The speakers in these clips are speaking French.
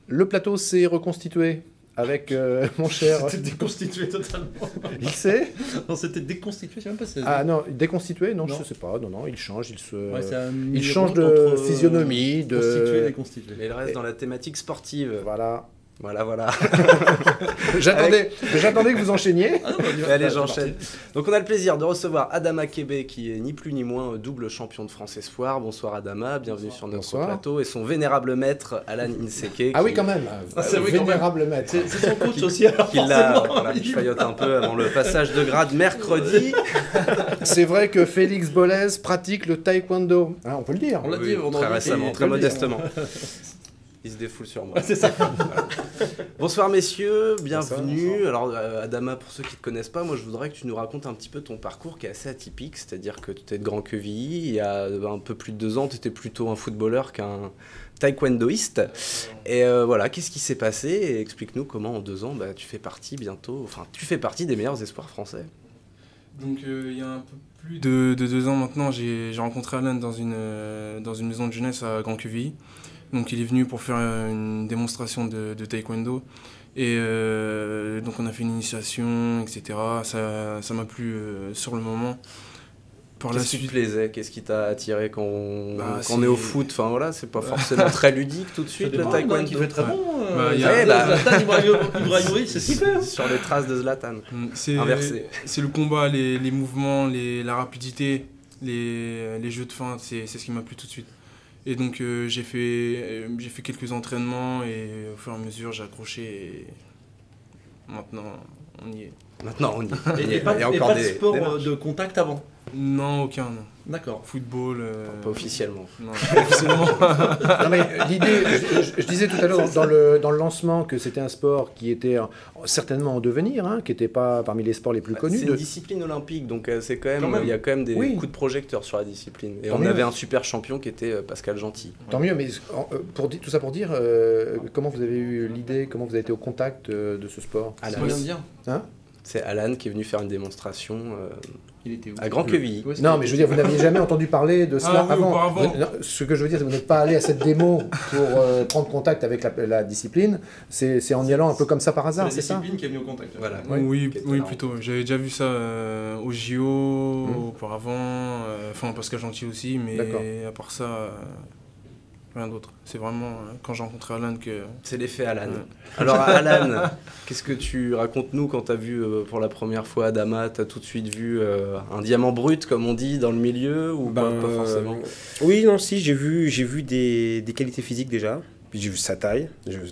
Le plateau s'est reconstitué avec mon cher... C'était déconstitué totalement. Il sait. Non, c'était déconstitué, je sais même pas si c'est... Ah non, déconstitué, non, Non. je sais pas. Non, non, il change, Ouais, c'est un il change mix de entre, physionomie, constitué et de... déconstitué. Mais il reste dans la thématique sportive. Voilà. Voilà. J'attendais que vous enchaîniez. Ah non, on y va. Allez, C'est j'enchaîne. parti. Donc on a le plaisir de recevoir Adama Kebe, qui est ni plus ni moins double champion de France Espoir. Bonsoir Adama, bienvenue sur notre Bonsoir. plateau. Et son vénérable maître, Alan Inseke. Ah oui, quand même. Ah, c'est vrai, quand même. Vénérable maître. C'est son coach aussi, alors Qui l'a, forcément, voilà, il je va. faillote un peu avant le passage de grade mercredi. C'est vrai que Félix Bollez pratique le taekwondo. Hein, on peut le dire. On l'a Oui, dit, on très en dit récemment, qu'il- très on le dit, modestement. Il se défoule sur moi. Ouais, c'est ça. Bonsoir messieurs, bienvenue. Alors Adama, pour ceux qui ne te connaissent pas, moi je voudrais que tu nous racontes un petit peu ton parcours qui est assez atypique, c'est-à-dire que tu es de Grand Quevilly, il y a un peu plus de 2 ans, tu étais plutôt un footballeur qu'un taekwondoïste. Et voilà, qu'est-ce qui s'est passé? Et explique-nous comment en 2 ans, tu fais partie des meilleurs espoirs français. Donc il y a un peu plus de 2 ans maintenant, j'ai rencontré Alan dans une maison de jeunesse à Grand Quevilly. Donc il est venu pour faire une démonstration de taekwondo. Et donc on a fait une initiation, etc. Ça m'a plu sur le moment. Par la Qu'est-ce qui te suite, plaisait? Qu'est-ce qui t'a attiré quand on c'est- est au foot? Enfin voilà, c'est pas forcément très ludique tout de suite le taekwondo. Qui fait très bon. Bah, il y a- Zlatan Ibrahimovic, c'est super. Sur les traces de Zlatan. c'est Inversé. le combat, les mouvements, la rapidité, les jeux de feinte, c'est ce qui m'a plu tout de suite. Et donc j'ai fait quelques entraînements et au fur et à mesure j'ai accroché et maintenant on y est. Maintenant on y est. Et pas Il y a de encore des sport marches. de contact avant. Non, aucun, non. D'accord. Football. Pas officiellement. Non, officiellement. Non, mais l'idée, je disais tout à l'heure dans le lancement que c'était un sport qui était certainement en devenir, hein, qui n'était pas parmi les sports les plus connus. C'est une discipline olympique, donc c'est quand même, il y a quand même des Oui. coups de projecteur sur la discipline. Et Tant on mieux. avait un super champion qui était Pascal Gentil. Tant mieux, mais tout ça pour dire, comment vous avez eu l'idée, comment vous avez été au contact de ce sport? Alan. C'est bien de dire. Hein? C'est Alan qui est venu faire une démonstration Il était où? à Grand Quevilly. Où est-ce Non, qu'il mais je veux dire, vous n'aviez jamais entendu parler de cela oui, avant. auparavant. Non, ce que je veux dire, c'est que vous n'êtes pas allé à cette démo pour prendre contact avec la discipline. C'est en y allant un peu comme ça par C'est hasard, la c'est ça? discipline qui est venue au contact. Voilà. Ouais. Oui, Qui était oui là. plutôt. J'avais déjà vu ça au JO auparavant, enfin Pascal Gentil aussi, mais D'accord. à part ça, rien d'autre. C'est vraiment quand j'ai rencontré Alan que... C'est l'effet Alan. Ouais. Alors Alan, qu'est-ce que tu racontes-nous quand tu as vu pour la première fois Adama? Tu as tout de suite vu un diamant brut, comme on dit, dans le milieu ou pas forcément? Oui, non, si, j'ai vu des qualités physiques déjà. Puis j'ai vu sa taille.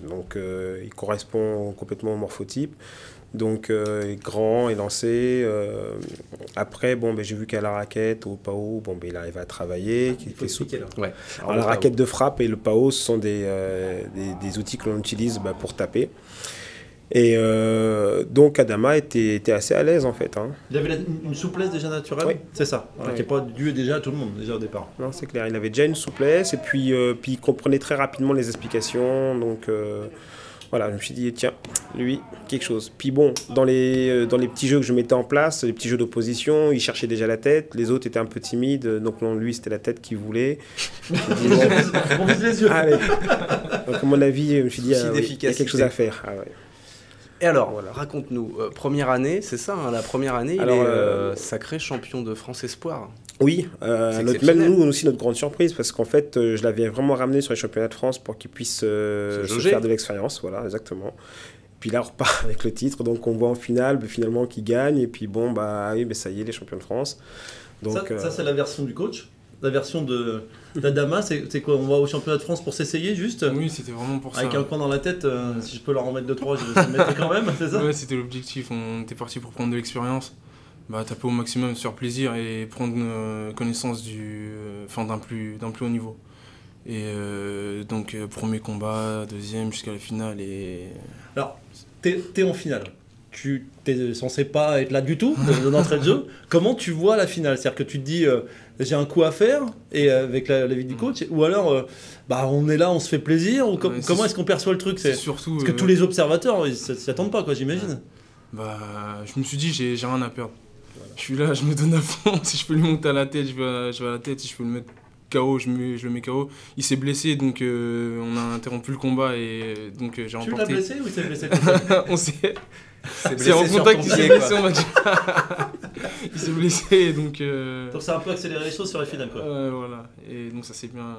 Donc, il correspond complètement au morphotype. Donc, il est grand, élancé. Après, j'ai vu qu'à la raquette, au PAO, il arrive à travailler, qu'il est souple. Ouais. Alors, la raquette de frappe et le PAO, ce sont des outils que l'on utilise pour taper. Et donc, Adama était assez à l'aise, en fait. Hein. Il avait une souplesse déjà naturelle. Oui. C'est ça. Voilà, Oui. qui n'est pas due déjà à tout le monde, déjà au départ. Non, c'est clair. Il avait déjà une souplesse et puis il comprenait très rapidement les explications. Donc voilà, je me suis dit, tiens, lui, quelque chose. Puis bon, dans les petits jeux que je mettais en place, les petits jeux d'opposition, il cherchait déjà la tête. Les autres étaient un peu timides. Donc non, lui, c'était la tête qu'il voulait. Je me suis dit, On vise les yeux. allez. Donc à mon avis, je me suis dit, Souci oui, il y a d'efficacité. quelque chose à faire. Ah, ouais. Et alors, Voilà. raconte-nous, première année, c'est ça, hein, la première année, Alors, il est sacré champion de France Espoir. Oui, C'est même exceptionnel. nous aussi, notre grande surprise, parce qu'en fait, je l'avais vraiment ramené sur les championnats de France pour qu'il puisse se jauger. faire de l'expérience, voilà, exactement. Puis là, on repart avec le titre, donc on voit en finale, finalement, qu'il gagne, et puis bon, oui, ça y est, les champions de France. Donc, Ça, c'est la version du coach. La version d'Adama, c'est quoi? On va au championnat de France pour s'essayer juste? Oui, c'était vraiment pour Avec ça. un coin dans la tête, si je peux leur en mettre 2-3, je le mettrai quand même, c'est ça? Ouais, c'était l'objectif. On était parti pour prendre de l'expérience, taper au maximum, se faire plaisir et prendre connaissance d'un plus haut niveau. Et donc premier combat, deuxième jusqu'à la finale et Alors, t'es en finale. Tu t'es censé pas être là du tout d'entrée de jeu. Comment tu vois la finale? C'est-à-dire que tu te dis j'ai un coup à faire et avec l'avis du coach, ou alors on est là, on se fait plaisir, ou Ouais, comment est-ce qu'on perçoit le truc? c'est surtout Parce que tous les observateurs ils s'y attendent pas, quoi, j'imagine. je me suis dit j'ai rien à perdre. Je suis là, je me donne à fond. Si je peux lui monter à la tête, je vais à la tête. Si je peux le mettre KO, je le mets KO. Il s'est blessé, donc on a interrompu le combat et donc j'ai remporté. Tu l'as blessé ou il s'est blessé? On s'est... C'est en contact, il s'est blessé, quoi. on va dire. Il s'est blessé, donc... Donc ça a un peu accéléré les choses sur la finale, quoi. Voilà, et donc ça s'est bien...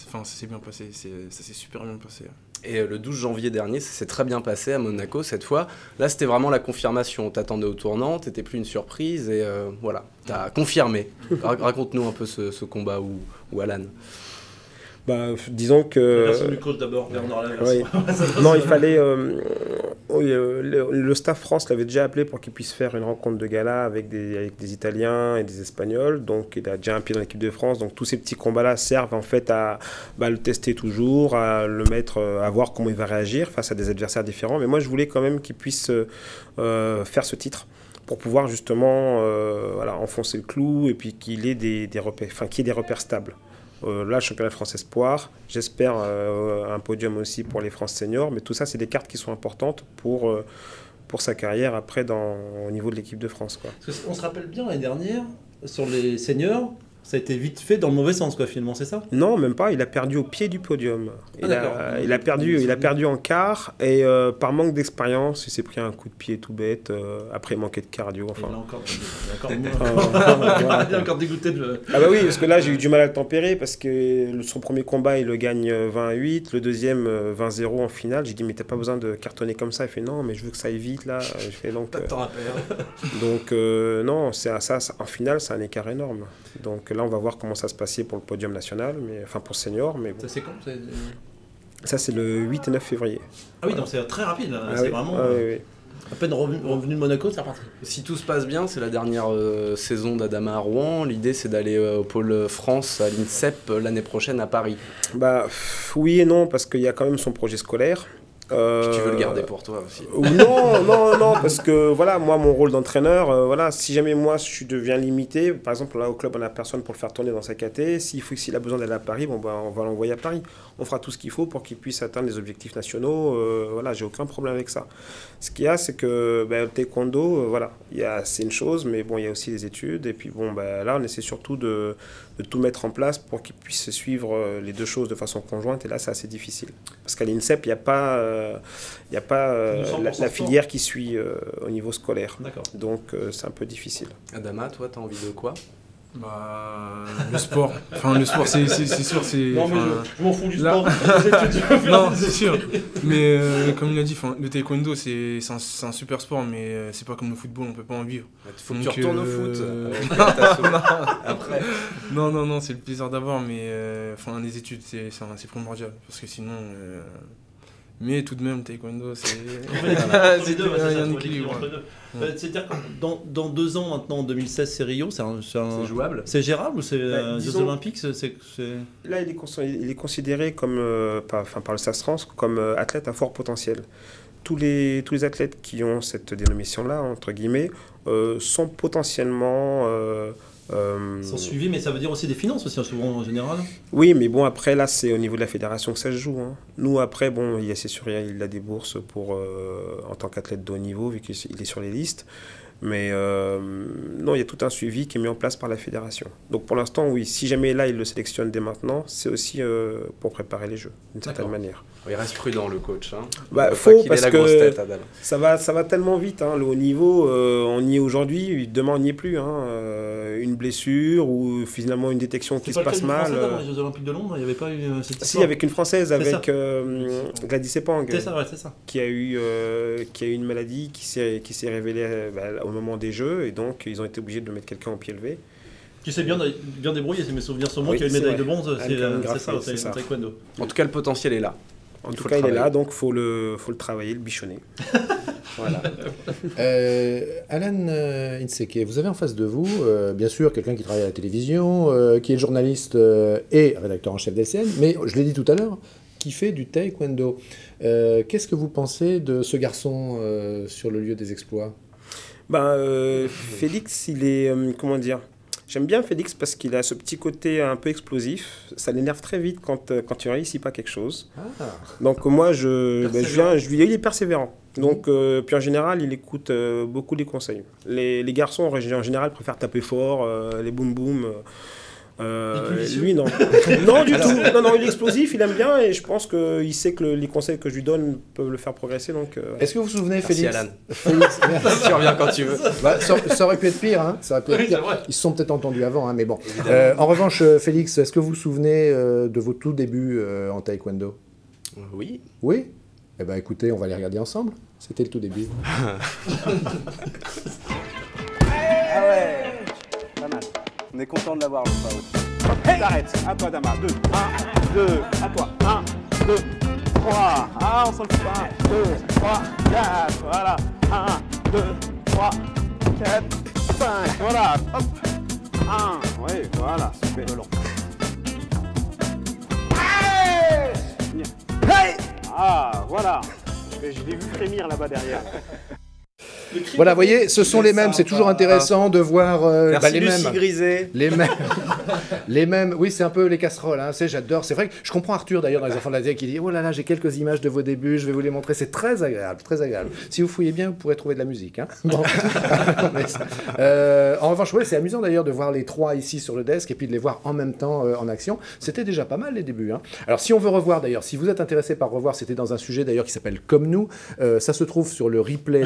Enfin, ça s'est bien passé, ça s'est super bien passé. Et le 12 janvier dernier, ça s'est très bien passé à Monaco cette fois. Là, c'était vraiment la confirmation. On t'attendait au tournant, t'étais plus une surprise et voilà, t'as confirmé. Raconte-nous un peu ce combat ou Alan. Bah, disons que... La personne du coach d'abord, Bernard Laverse. Oui. Non, il fallait... le staff France l'avait déjà appelé pour qu'il puisse faire une rencontre de gala avec des Italiens et des Espagnols. Donc, il a déjà un pied dans l'équipe de France. Donc, tous ces petits combats-là servent en fait à le tester toujours, à le mettre, à voir comment il va réagir face à des adversaires différents. Mais moi, je voulais quand même qu'il puisse faire ce titre pour pouvoir justement enfoncer le clou et puis qu'il ait des repères, qu'il y ait des repères stables. Là, championnat de France Espoir, j'espère un podium aussi pour les France Seniors, mais tout ça, c'est des cartes qui sont importantes pour sa carrière après au niveau de l'équipe de France, quoi. Parce qu'on se rappelle bien l'année dernière, sur les seniors, ça a été vite fait dans le mauvais sens, quoi, finalement, c'est ça? Non, même pas, il a perdu au pied du podium. Il a perdu en quart et par manque d'expérience, il s'est pris un coup de pied tout bête, après il manquait de cardio. Enfin. Il est encore dégoûté de... Ah bah oui, parce que là j'ai eu du mal à le tempérer parce que son premier combat il le gagne 20-8, le deuxième 20-0 en finale. J'ai dit mais t'as pas besoin de cartonner comme ça. Il fait non mais je veux que ça aille vite là. Je fais donc... Pas de temps à perdre. Donc non, ça, en finale c'est un écart énorme. Donc là on va voir comment ça se passait pour le podium national, enfin pour senior. Mais bon. Ça c'est quand? Ça c'est le 8 et 9 février. Ah oui, donc c'est très rapide là. Ah c'est oui. vraiment... Oui. À peine revenu de Monaco, c'est reparti. Si tout se passe bien, c'est la dernière saison d'Adama à Rouen. L'idée, c'est d'aller au pôle France à l'INSEP l'année prochaine à Paris. Bah oui et non, parce qu'il y a quand même son projet scolaire. Tu veux le garder pour toi aussi? Non, parce que voilà, moi, mon rôle d'entraîneur, voilà, si jamais moi, je deviens limité, par exemple, là, au club, on n'a personne pour le faire tourner dans sa KT, s'il a besoin d'aller à Paris, bon, bah, on va l'envoyer à Paris. On fera tout ce qu'il faut pour qu'il puisse atteindre les objectifs nationaux, voilà, j'ai aucun problème avec ça. Ce qu'il y a, c'est que le taekwondo, voilà, c'est une chose, mais bon, il y a aussi les études, et puis bon, là, on essaie surtout de tout mettre en place pour qu'il puisse suivre les deux choses de façon conjointe, et là, c'est assez difficile. Parce qu'à l'INSEP, il n'y a pas la filière qui suit au niveau scolaire. D'accord. Donc, c'est un peu difficile. Adama, toi, t'as envie de quoi? Bah, le sport. Enfin, le sport, c'est sûr, c'est... Non, mais je m'en fous du là... sport. Non, c'est sûr. Mais comme il a dit, le taekwondo, c'est un super sport, mais c'est pas comme le football, on peut pas en vivre. Faut que tu retournes au foot. Après. Non, c'est le plaisir d'avoir, mais les études, c'est primordial. Parce que sinon... Mais tout de même, le taekwondo, c'est... Il y a un équilibre entre deux. C'est-à-dire que dans 2 ans maintenant, en 2016, c'est Rio, c'est jouable. C'est gérable ou c'est Jeux Olympiques Là, il est considéré comme, par le SAS France comme athlète à fort potentiel. Tous les athlètes qui ont cette dénomination-là, entre guillemets, sont potentiellement... sont suivis, mais ça veut dire aussi des finances aussi, souvent en général. Oui, mais bon, après, là, c'est au niveau de la fédération que ça se joue. Hein. Nous, après, bon, c'est sûr, il a des bourses en tant qu'athlète de haut niveau, vu qu'il est sur les listes. Mais non, il y a tout un suivi qui est mis en place par la fédération. Donc pour l'instant, oui, si jamais là, il le sélectionne dès maintenant, c'est aussi pour préparer les Jeux, d'une certaine manière. Il reste prudent, le coach. Hein. Faut, parce la que grosse tête, ça va tellement vite. Hein. Le haut niveau, on y est aujourd'hui, demain on n'y est plus. Hein. Une blessure ou finalement une détection qui se passe mal. Dans les Jeux Olympiques de Londres, il n'y avait pas eu cette histoire. Si, avec une Française, avec Gladys Epang, c'est ça. qui a eu une maladie qui s'est révélée au moment des Jeux, et donc ils ont été obligés de mettre quelqu'un au pied levé. Tu sais bien débrouiller, c'est mes souvenirs sur moi, qui a eu une médaille de bronze, c'est ça, au taekwondo. En tout cas, le potentiel est là. En tout cas, il est là, donc il faut le travailler, le bichonner. Voilà. Alan Inseke, vous avez en face de vous, bien sûr, quelqu'un qui travaille à la télévision, qui est journaliste et rédacteur en chef d'LCN, mais je l'ai dit tout à l'heure, qui fait du taekwondo. Qu'est-ce que vous pensez de ce garçon sur le lieu des exploits ? Félix, il est... comment dire ? J'aime bien Félix parce qu'il a ce petit côté un peu explosif. Ça l'énerve très vite quand tu ne réussis pas quelque chose. Ah. Donc moi, il est persévérant. Donc, puis en général, il écoute beaucoup les conseils. Les garçons, en général, préfèrent taper fort, les boum-boum. Lui, non. Non, du tout. Non, non, il est explosif, il aime bien et je pense qu'il sait que les conseils que je lui donne peuvent le faire progresser. Donc, Est-ce que vous vous souvenez, Merci, Félix Alan. Félix, Tu reviens quand tu veux. bah, ça aurait pu être pire, hein. Ça aurait pu être Oui, pire. c'est vrai. Ils se sont peut-être entendus avant, hein, mais bon. En revanche, Félix, est-ce que vous vous souvenez de vos tout débuts en taekwondo? Oui. Oui? Eh ben écoutez, on va les regarder ensemble. C'était le tout début. Ah ouais, pas mal. On est content de l'avoir, le Pao. T'arrêtes, à toi Dama, 2, 1, 2, à toi, 1, 2, 3, ah on s'en fout pas, 1, 2, 3, 4, voilà, 1, 2, 3, 4, 5, voilà, hop, 1, oui, voilà, super. Hey, ah, voilà, je l'ai vu frémir là-bas derrière. Voilà, vous voyez, ce sont les mêmes. C'est toujours intéressant de voir Merci les Lucie mêmes. Griset. Les mêmes. Les mêmes. Oui, c'est un peu les casseroles. Hein. J'adore. C'est vrai que je comprends Arthur d'ailleurs dans Les Enfants de la Terre qui dit oh là là, j'ai quelques images de vos débuts. Je vais vous les montrer. C'est très agréable, très agréable. Si vous fouillez bien, vous pourrez trouver de la musique. Hein. Bon. En revanche, ouais, c'est amusant d'ailleurs de voir les trois ici sur le desk et puis de les voir en même temps en action. C'était déjà pas mal les débuts. Hein. Alors, si on veut revoir d'ailleurs, si vous êtes intéressé par revoir, c'était dans un sujet d'ailleurs qui s'appelle Comme nous. Ça se trouve sur le replay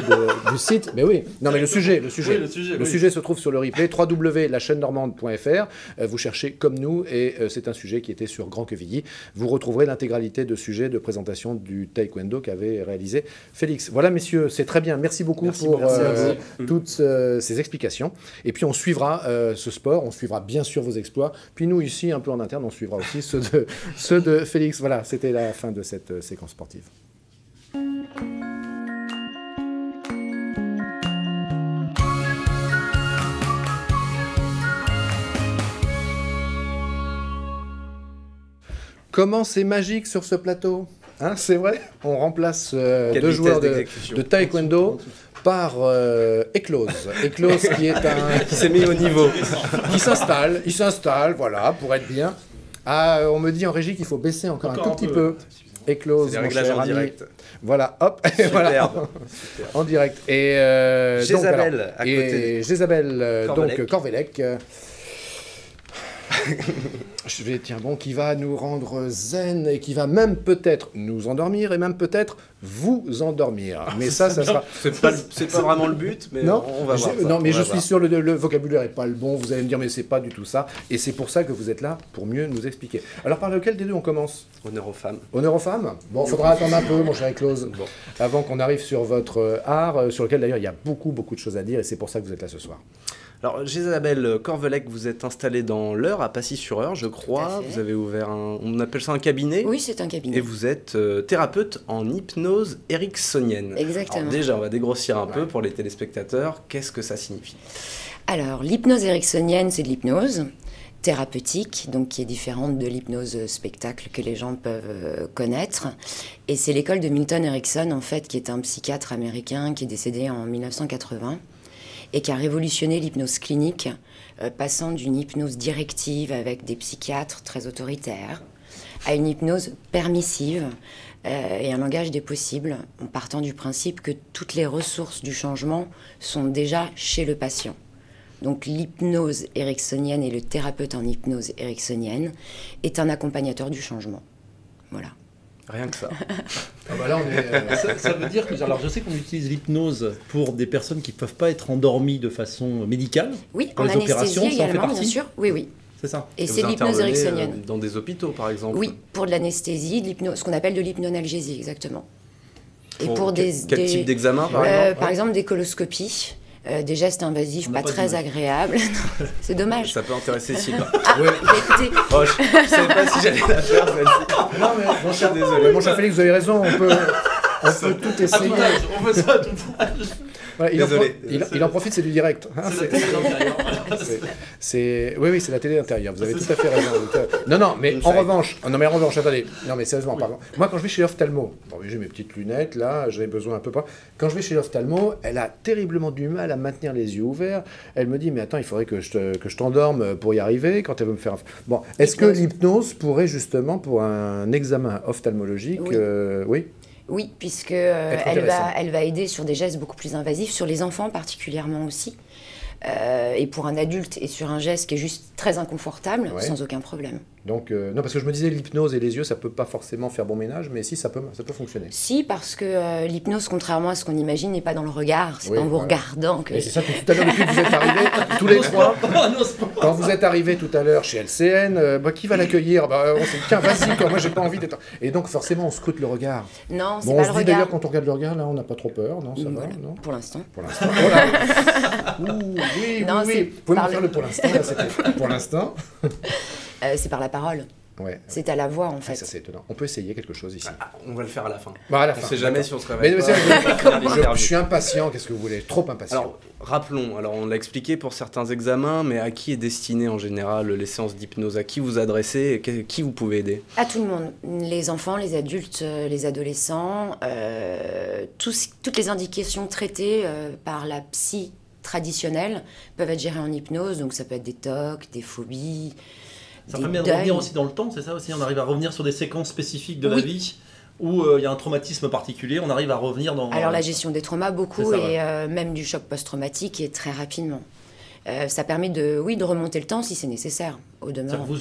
du site. Mais oui, non mais le sujet Oui, le sujet se trouve sur le replay www.lachaînenormande.fr. Vous cherchez Comme nous et c'est un sujet qui était sur Grand Quevilly. Vous retrouverez l'intégralité de sujets de présentation du taekwondo qu'avait réalisé Félix. Voilà messieurs, c'est très bien. Merci beaucoup pour toutes ces explications. Et puis on suivra ce sport, on suivra bien sûr vos exploits. Puis nous ici, un peu en interne, on suivra aussi ceux de Félix. Voilà, c'était la fin de cette séquence sportive. Comment c'est magique sur ce plateau, hein, c'est vrai. On remplace deux joueurs de taekwondo par Eclose. Eclose qui est un... Qui s'est mis au niveau. qui s'installe, il s'installe, voilà, pour être bien. Ah, on me dit en régie qu'il faut baisser encore un tout petit peu. Eclose, C'est des mon réglages cher en ami. direct. Voilà, hop, Superbe. voilà, en direct. Et Jézabel, à côté et Jézabel, Corvelec. donc Corvelec. Qui va nous rendre zen et qui va même peut-être nous endormir et même peut-être vous endormir. Mais ça sera... C'est pas vraiment le but, mais Non, on va voir. Ça. Non, mais On je va suis voir. sûr le vocabulaire n'est pas le bon. Vous allez me dire, mais c'est pas du tout ça. Et c'est pour ça que vous êtes là, pour mieux nous expliquer. Alors, par lequel des deux on commence? Honneur aux femmes. Honneur aux femmes? Bon, il faudra attendre un peu, mon cher Eclose, avant qu'on arrive sur votre art, sur lequel d'ailleurs il y a beaucoup de choses à dire, et c'est pour ça que vous êtes là ce soir. Alors, Jézabel Corvelec, vous êtes installée dans l'Eure, à Passy-sur-Eure, je crois. Vous avez ouvert on appelle ça un cabinet. Oui, c'est un cabinet. Et vous êtes thérapeute en hypnose ericksonienne. Exactement. Alors déjà, on va dégrossir un peu pour les téléspectateurs. Qu'est-ce que ça signifie? Alors, l'hypnose ericksonienne, c'est de l'hypnose thérapeutique, donc qui est différente de l'hypnose spectacle que les gens peuvent connaître. Et c'est l'école de Milton Erickson, en fait, qui est un psychiatre américain qui est décédé en 1980 et qui a révolutionné l'hypnose clinique, passant d'une hypnose directive avec des psychiatres très autoritaires à une hypnose permissive et un langage des possibles, en partant du principe que toutes les ressources du changement sont déjà chez le patient. Donc l'hypnose ericksonienne et le thérapeute en hypnose ericksonienne est un accompagnateur du changement. Voilà. Rien que ça. Ah bah là, on est, Ça veut dire que, alors je sais qu'on utilise l'hypnose pour des personnes qui ne peuvent pas être endormies de façon médicale. Oui, Pour en les opérations, anesthésie ça en fait également, bien partie. sûr. Oui, oui. C'est ça. Et vous c'est l'hypnose intervenez, ericksonienne. dans des hôpitaux, par exemple. Oui, pour de l'anesthésie, de l'hypnose, ce qu'on appelle de l'hypnonalgésie, exactement. Et Pour pour quel type d'examen, par exemple? Par exemple, des coloscopies, des gestes invasifs On n'a pas pas très d'image. agréables. C'est dommage. Ça peut intéresser Sylvain. Ah, bah, écoutez, Oh, je ne savais pas si j'allais la faire, celle-ci. non, mais Je suis désolé. mon cher Félix, vous avez raison, on peut tout essayer. On fait ça à tout âge. Voilà, Désolé. il en profite, c'est du direct. Hein, C'est la télé d'intérieur. oui, c'est la télé intérieure. Vous avez tout à fait raison. Non, mais en revanche, attendez. Non, mais sérieusement, pardon. Moi, quand je vais chez l'ophtalmo, bon, j'ai mes petites lunettes là, j'avais besoin un peu pas. Quand je vais chez l'ophtalmo, elle a terriblement du mal à maintenir les yeux ouverts. Elle me dit, mais attends, il faudrait que je t'endorme pour y arriver. Quand elle veut me faire. Bon, est-ce que l'hypnose pourrait justement pour un examen ophtalmologique, oui. oui, puisque Être elle intéressant. va aider sur des gestes beaucoup plus invasifs, sur les enfants particulièrement aussi. et pour un adulte et sur un geste qui est juste très inconfortable, Ouais. sans aucun problème. Donc, non, parce que je me disais, l'hypnose et les yeux, ça peut pas forcément faire bon ménage, mais si, ça peut fonctionner. Si, parce que l'hypnose, contrairement à ce qu'on imagine, n'est pas dans le regard. C'est Oui, pas en vous voilà. regardant que... Et c'est ça que tout à l'heure, depuis que vous êtes arrivés, tous les trois, N'ose pas. quand vous êtes arrivés tout à l'heure chez LCN, qui va l'accueillir? On s'est dit, tiens, vas-y, quoi, moi j'ai pas envie d'être... Et donc forcément, on scrute le regard. Non, c'est Bon, on pas se le dit regard. d'ailleurs, quand on regarde le regard, là, on n'a pas trop peur, non? Ça Voilà, va, non? pour l'instant. Pour l'instant. Voilà. Ouh, oui, Non, oui, c'est oui. Vous pouvez par me faire le- le pour l'instant, là, c'était pour l'instant. C'est par la parole. Ouais. C'est à la voix, en Ah, fait. ça, c'est étonnant. On peut essayer quelque chose ici. Ah, on va le faire à la fin. Bon, à la On fin, sait jamais d'accord. si on se Mais, réveille mais pas. je suis impatient, qu'est-ce que vous voulez? Trop impatient. Alors, rappelons, on l'a expliqué pour certains examens, mais à qui est destiné en général les séances d'hypnose? À qui vous adressez et qui vous pouvez aider? À tout le monde. Les enfants, les adultes, les adolescents, toutes les indications traitées par la psy traditionnelle peuvent être gérées en hypnose. Donc ça peut être des TOC, des phobies, Ça des permet de deuils. revenir aussi dans le temps, c'est ça aussi? On arrive à revenir sur des séquences spécifiques de la Oui. vie où il y a un traumatisme particulier, on arrive à revenir dans... Alors la gestion des traumas, beaucoup, C'est ça, et même du choc post-traumatique, et très rapidement. Ça permet de remonter le temps si c'est nécessaire, au C'est-à-dire demeurant. que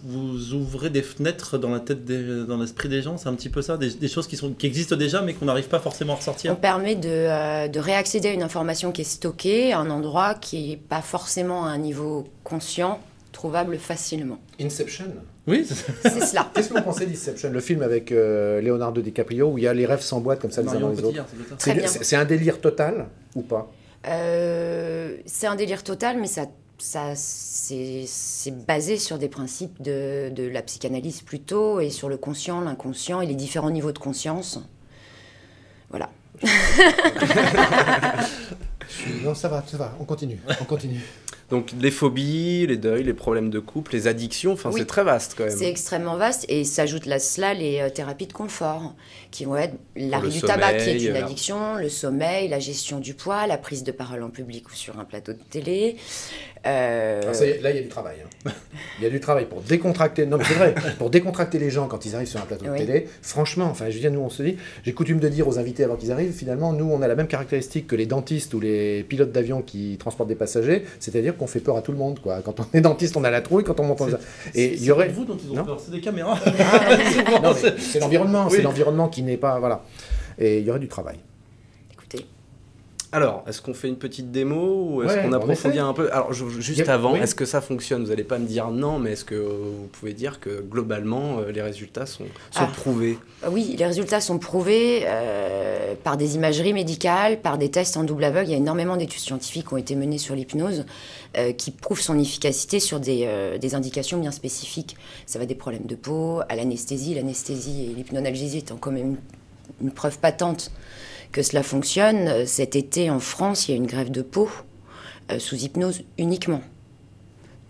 vous ouvrez des fenêtres dans la tête, dans l'esprit des gens, c'est un petit peu ça, des choses qui existent déjà mais qu'on n'arrive pas forcément à On ressortir. permet de réaccéder à une information qui est stockée à un endroit qui n'est pas forcément à un niveau conscient, trouvable facilement. Inception. Oui, c'est ça. C'est cela. Qu'est-ce que vous pensez d'Inception, le film avec Leonardo DiCaprio où il y a les rêves s'emboîtent comme ça les uns dans Marion les autres? Cotillard, c'est ça. Très bien. C'est un délire total ou pas? C'est un délire total, mais c'est basé sur des principes de la psychanalyse plutôt, et sur le conscient, l'inconscient et les différents niveaux de conscience. Voilà. Non, ça va, on continue. Donc les phobies, les deuils, les problèmes de couple, les addictions, enfin Oui. c'est très vaste quand même. C'est extrêmement vaste, et s'ajoute à cela les thérapies de confort, qui vont être l'arrêt le du tabac, qui sommeil, est une alors. addiction, le sommeil, la gestion du poids, la prise de parole en public ou sur un plateau de télé. Alors, ça y est, là, il y a du travail. Hein. Il y a du travail pour décontracter. Non, mais c'est vrai, pour décontracter les gens quand ils arrivent sur un plateau de Oui. télé. Franchement, enfin, je veux dire, nous, on se dit, j'ai coutume de dire aux invités avant qu'ils arrivent, finalement, nous, on a la même caractéristique que les dentistes ou les pilotes d'avion qui transportent des passagers, c'est-à-dire qu'on fait peur à tout le monde, quoi. Quand on est dentiste, on a la trouille, quand on monte en... Et il y aurait. C'est vous dont ils ont Non. peur, c'est des caméras. Non, mais c'est l'environnement, Oui. c'est l'environnement qui n'est pas. Voilà. Et il y aurait du travail. Écoutez, Alors, est-ce qu'on fait une petite démo ou est-ce Ouais, qu'on en approfondit effet. un peu? Alors, juste Yep, avant, oui. est-ce que ça fonctionne? Vous n'allez pas me dire non, mais est-ce que vous pouvez dire que globalement, les résultats sont prouvés? oui, les résultats sont prouvés par des imageries médicales, par des tests en double aveugle. Il y a énormément d'études scientifiques qui ont été menées sur l'hypnose qui prouvent son efficacité sur des indications bien spécifiques. Ça va des problèmes de peau à l'anesthésie. L'anesthésie et l'hypnonalgésie étant quand même une preuve patente que cela fonctionne. Cet été, en France, il y a une greffe de peau sous hypnose uniquement.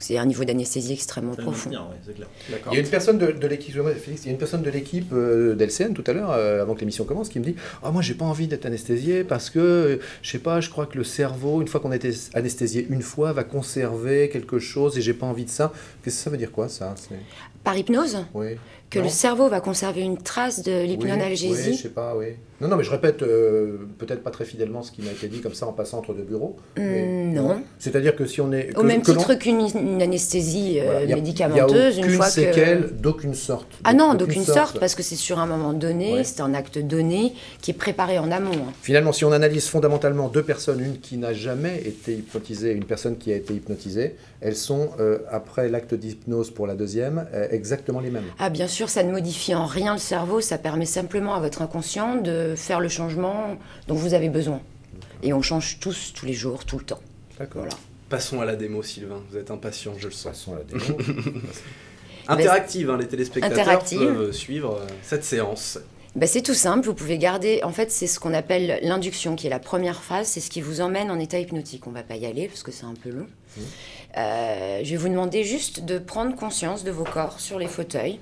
C'est un niveau d'anesthésie extrêmement Ça va profond. venir, ouais, c'est clair. D'accord. Il y a une personne de l'équipe, excusez-moi, Félix, il y a une personne de l'équipe d'LCN tout à l'heure, avant que l'émission commence, qui me dit ah moi j'ai pas envie d'être anesthésié parce que je sais pas, je crois que le cerveau, une fois qu'on a été anesthésié une fois, va conserver quelque chose et j'ai pas envie de ça. Qu'est-ce que ça veut dire quoi ça? Par hypnose, Oui. que Non. le cerveau va conserver une trace de Oui, l'hypnonalgésie. je sais pas, oui. Non, mais je répète peut-être pas très fidèlement ce qui m'a été dit comme ça en passant entre deux bureaux. mais Non. C'est-à-dire que si on est Au même que titre qu'une anesthésie voilà, il y a médicamenteuse, une aucune fois séquelle d'aucune sorte. Ah non, d'aucune sorte, parce que c'est sur un moment donné, Ouais. c'est un acte donné qui est préparé en amont. Hein. Finalement, si on analyse fondamentalement deux personnes, une qui n'a jamais été hypnotisée, une personne qui a été hypnotisée, elles sont, après l'acte d'hypnose pour la deuxième, exactement les mêmes. Ah bien sûr, ça ne modifie en rien le cerveau, ça permet simplement à votre inconscient de faire le changement dont vous avez besoin. Et on change tous les jours, tout le temps. D'accord. Voilà. Passons à la démo, Sylvain. Vous êtes impatient, je le sens. Passons à la démo. Interactive, hein, les téléspectateurs Interactive. peuvent suivre cette séance. Ben, c'est tout simple, vous pouvez garder, en fait c'est ce qu'on appelle l'induction qui est la première phase, c'est ce qui vous emmène en état hypnotique. On ne va pas y aller parce que c'est un peu long. Je vais vous demander juste de prendre conscience de vos corps sur les fauteuils.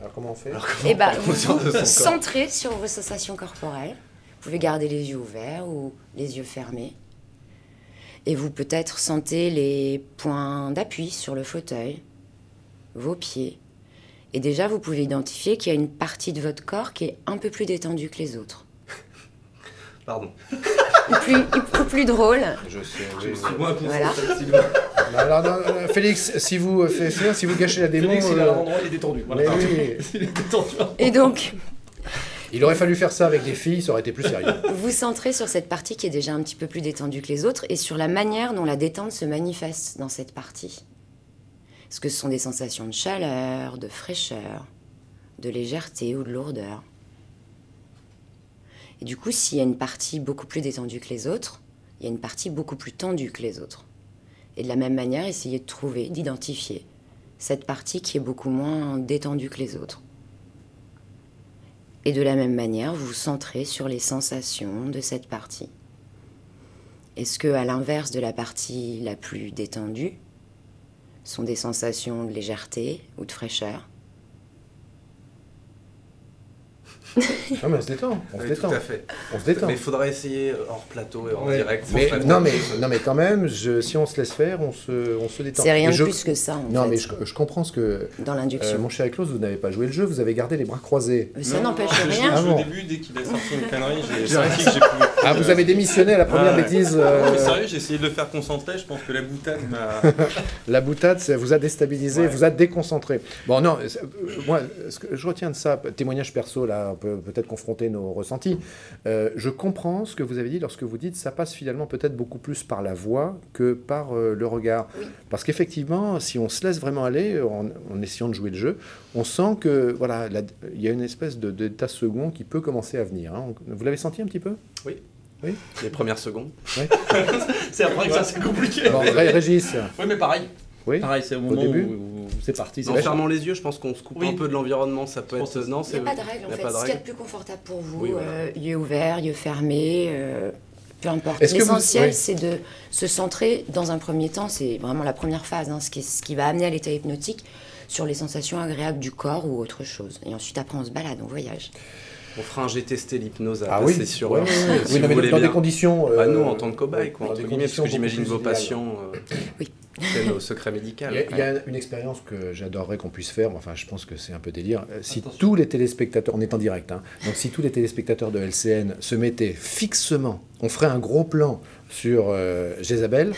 Alors comment on fait? Et ben, prendre vous conscience de son vous corps centrez sur vos sensations corporelles. Vous pouvez garder les yeux ouverts ou les yeux fermés. Et vous peut-être sentez les points d'appui sur le fauteuil, vos pieds. Et déjà, vous pouvez identifier qu'il y a une partie de votre corps qui est un peu plus détendue que les autres. Pardon. ou plus drôle. Je sais, Moi, Voilà. Alors, non, Félix, si vous gâchez la démo... Félix, il a l'endroit, il est détendu. Voilà. mais oui. Il est détendu. Et donc, Il aurait fallu faire ça avec des filles, ça aurait été plus sérieux. vous centrez sur cette partie qui est déjà un petit peu plus détendue que les autres et sur la manière dont la détente se manifeste dans cette partie. Est-ce que ce sont des sensations de chaleur, de fraîcheur, de légèreté ou de lourdeur? Et du coup, s'il y a une partie beaucoup plus détendue que les autres, il y a une partie beaucoup plus tendue que les autres. Et de la même manière, essayez de trouver, d'identifier cette partie qui est beaucoup moins détendue que les autres. Et de la même manière, vous vous centrez sur les sensations de cette partie. Est-ce que, à l'inverse de la partie la plus détendue, sont des sensations de légèreté ou de fraîcheur? Non mais on se détend, on se Oui, détend. tout à fait. On se détend. Mais il faudrait essayer hors plateau et hors Ouais. direct. sans Mais, plateau. non mais quand même, si on se laisse faire, on se détend. C'est rien Et de plus que ça, en Non fait, mais je comprends ce que... dans l'induction. mon cher Claude, vous n'avez pas joué le jeu, vous avez gardé les bras croisés. Ça Non, n'empêche non, rien. Ah Au bon. début, dès qu'il a sorti une connerie, j'ai senti que j'ai pu... Ah, vous avez démissionné à la première Ouais. bêtise. Non, mais sérieux, j'ai essayé de le faire concentrer, je pense que la boutade m'a... La boutade, ça vous a déstabilisé, Ouais. vous a déconcentré. Bon, non, moi, ce que je retiens de ça, témoignage perso, là, on peut peut-être confronter nos ressentis. Je comprends ce que vous avez dit lorsque vous dites ça passe finalement peut-être beaucoup plus par la voix que par le regard. Oui. Parce qu'effectivement, si on se laisse vraiment aller en essayant de jouer le jeu, on sent que voilà, il y a une espèce d'état second qui peut commencer à venir. Hein. Vous l'avez senti un petit peu? Les premières secondes. C'est après que ça, c'est compliqué. Bon, Régis, Oui, mais pareil. oui. Pareil, c'est au moment début. où c'est parti. En fermant les yeux, je pense qu'on se coupe Oui. un peu de l'environnement. Ça peut Je pense être. que Non, Il c'est. n'y a pas de règle, en il y a fait. pas de Ce qu'il y a règle. de plus confortable pour vous, Oui, voilà. yeux ouverts, yeux fermés, peu importe. Est-ce que L'essentiel, oui. c'est de se centrer, dans un premier temps, c'est vraiment la première phase, hein, ce qui va amener à l'état hypnotique, sur les sensations agréables du corps ou autre chose. Et ensuite, après, on se balade, on voyage. On fera un J'ai testé l'hypnose à Ah oui, passer sur. ouais, ouais, ouais. si Oui, non, vous mais voulez dans des bien. conditions... Bah, nous, en tant que cobaye, quoi, dans entre des guillemets, parce conditions que j'imagine beaucoup vos plus idéales. patients. Oui. C'est nos secrets médicaux. Il y a une expérience que j'adorerais qu'on puisse faire, enfin je pense que c'est un peu délire. Si Attention. tous les téléspectateurs, on est en direct, hein, donc si tous les téléspectateurs de LCN se mettaient fixement, on ferait un gros plan sur Jézabel,